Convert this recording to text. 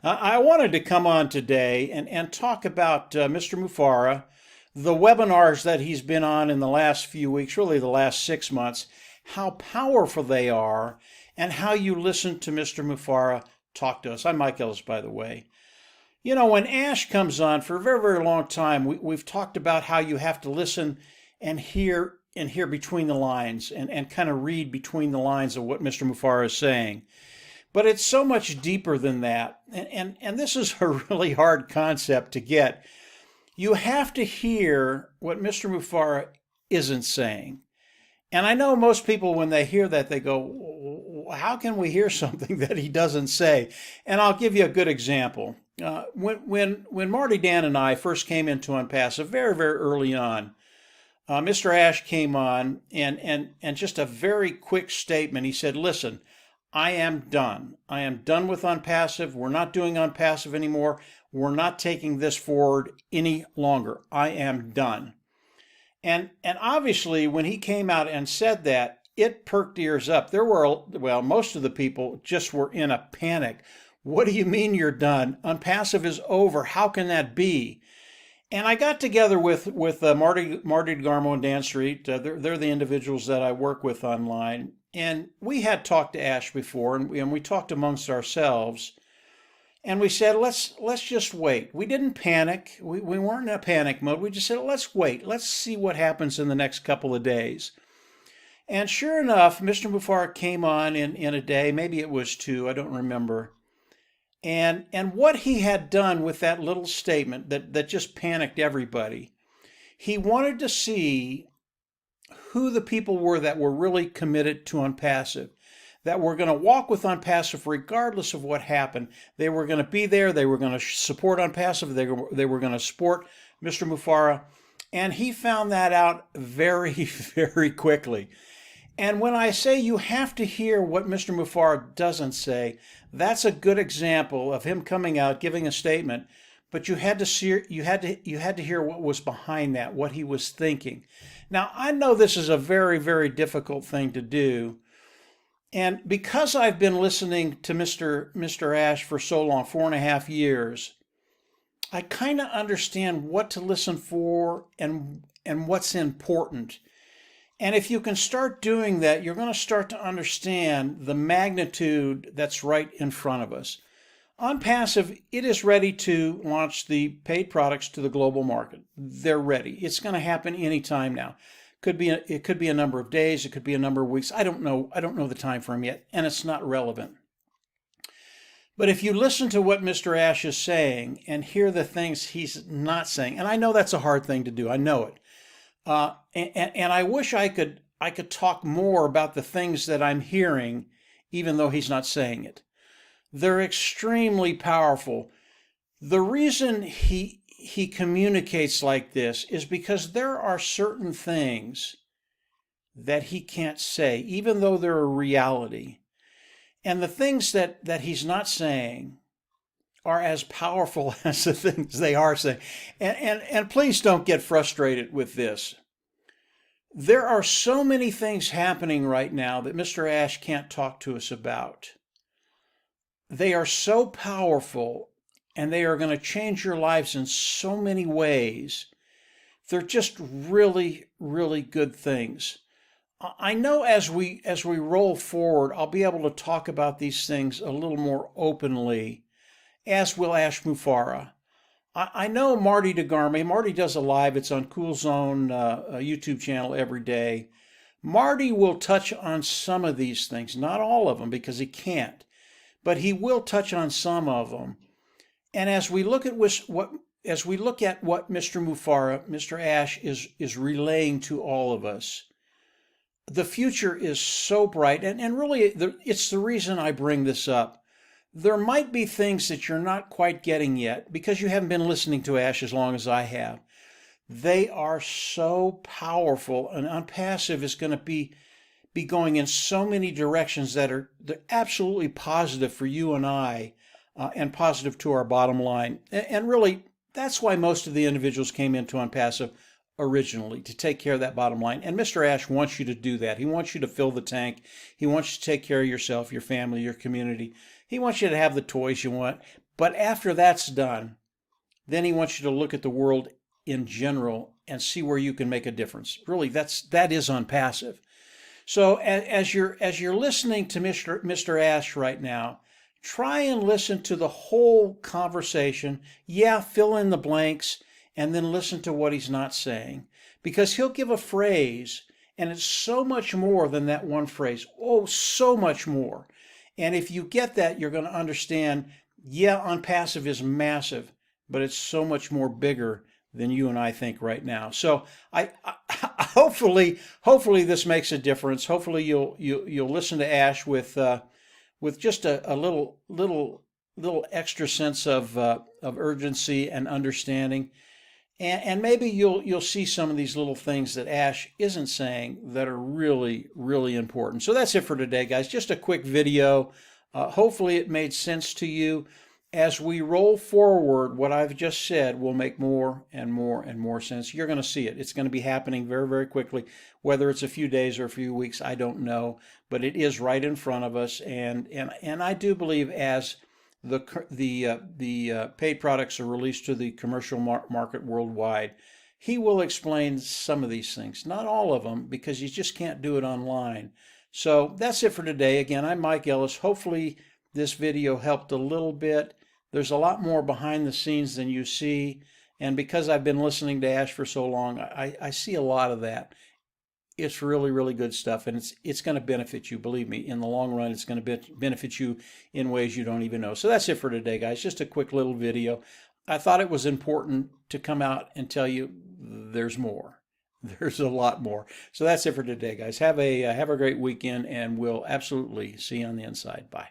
I wanted to come on today and talk about Mr. Mufareh, the webinars that he's been on in the last few weeks, really the last 6 months, how powerful they are, and how you listen to Mr. Mufareh talk to us. I'm Mike Ellis, by the way. You know, when Ash comes on for a very, very long time, we've talked about how you have to listen and hear between the lines and kind of read between the lines of what Mr. Mufareh is saying. But it's so much deeper than that. And this is a really hard concept to get. You have to hear what Mr. Mufareh isn't saying. And I know most people, when they hear that, they go, how can we hear something that he doesn't say? And I'll give you a good example. When Marty, Dan, and I first came into Onpassive very, very early on, Mr. Ash came on and just a very quick statement. He said, listen, I am done. I am done with Onpassive. We're not doing Onpassive anymore. We're not taking this forward any longer. I am done. And obviously, when he came out and said that, it perked ears up. There were, well, most of the people just were in a panic. What do you mean you're done? Onpassive is over. How can that be? And I got together with Marty DeGarmo and Dan Street. They're the individuals that I work with online. And we had talked to Ash before, and we talked amongst ourselves. And we said, let's just wait. We didn't panic. We weren't in a panic mode. We just said, let's wait. Let's see what happens in the next couple of days. And sure enough, Mr. Mufareh came on in a day, maybe it was two, I don't remember. And what he had done with that little statement that just panicked everybody, he wanted to see who the people were that were really committed to Onpassive, that were going to walk with Onpassive regardless of what happened. They were going to be there. They were going to support Onpassive. They were going to support Mr. Mufareh. And he found that out very, very quickly. And when I say you have to hear what Mr. Mufareh doesn't say, that's a good example of him coming out, giving a statement, but you had to hear what was behind that, what he was thinking. Now, I know this is a very, very difficult thing to do. And because I've been listening to Mr. Ash for so long, 4.5 years, I kind of understand what to listen for and what's important. And if you can start doing that, you're going to start to understand the magnitude that's right in front of us. Onpassive, it is ready to launch the paid products to the global market. They're ready. It's going to happen anytime now. It could be a number of days. It could be a number of weeks. I don't know the time frame yet, and it's not relevant. But if you listen to what Mr. Ash is saying and hear the things he's not saying, and I know that's a hard thing to do. I know it. And I wish I could talk more about the things that I'm hearing, even though he's not saying it. They're extremely powerful. The reason he communicates like this is because there are certain things that he can't say, even though they're a reality. And the things that he's not saying are as powerful as the things they are saying. And please don't get frustrated with this. There are so many things happening right now that Mr. Ash can't talk to us about. They are so powerful, and they are going to change your lives in so many ways. They're just really, really good things. I know as we roll forward, I'll be able to talk about these things a little more openly, as will Ash Mufareh. I know Marty DeGarmo. Marty does a live. It's on Cool Zone YouTube channel every day. Marty will touch on some of these things, not all of them because he can't, but he will touch on some of them. And as we look at what Mr. Mufareh, Mr. Ash is relaying to all of us, the future is so bright. And really, it's the reason I bring this up. There might be things that you're not quite getting yet because you haven't been listening to Ash as long as I have. They are so powerful, and Onpassive is going to be going in so many directions they're absolutely positive for you and I, and positive to our bottom line. And really, that's why most of the individuals came into Onpassive originally, to take care of that bottom line. And Mr. Ash wants you to do that. He wants you to fill the tank. He wants you to take care of yourself, your family, your community. He wants you to have the toys you want, But after that's done, then he wants you to look at the world in general and see where you can make a difference. Really, that is Onpassive. So as you're listening to Mr. Ash right now, try and listen to the whole conversation. Yeah, fill in the blanks and then listen to what he's not saying, because he'll give a phrase and it's so much more than that one phrase. Oh, so much more. And if you get that, you're going to understand, yeah, Onpassive is massive, but it's so much more bigger than you and I think right now. So I hopefully this makes a difference. Hopefully you'll listen to Ash with just a little extra sense of urgency and understanding, and maybe you'll see some of these little things that Ash isn't saying that are really, really important. So that's it for today, guys. Just a quick video. Hopefully it made sense to you. As we roll forward, what I've just said will make more and more and more sense. You're going to see it. It's going to be happening very, very quickly. Whether it's a few days or a few weeks, I don't know, but it is right in front of us. And I do believe as the paid products are released to the commercial market worldwide, he will explain some of these things. Not all of them, because you just can't do it online. So that's it for today. Again, I'm Mike Ellis. Hopefully this video helped a little bit. There's a lot more behind the scenes than you see, and because I've been listening to Ash for so long, I see a lot of that. It's really, really good stuff, and it's going to benefit you. Believe me, in the long run, it's going to benefit you in ways you don't even know. So that's it for today, guys. Just a quick little video. I thought it was important to come out and tell you there's more. There's a lot more. So that's it for today, guys. Have a great weekend, and we'll absolutely see you on the inside. Bye.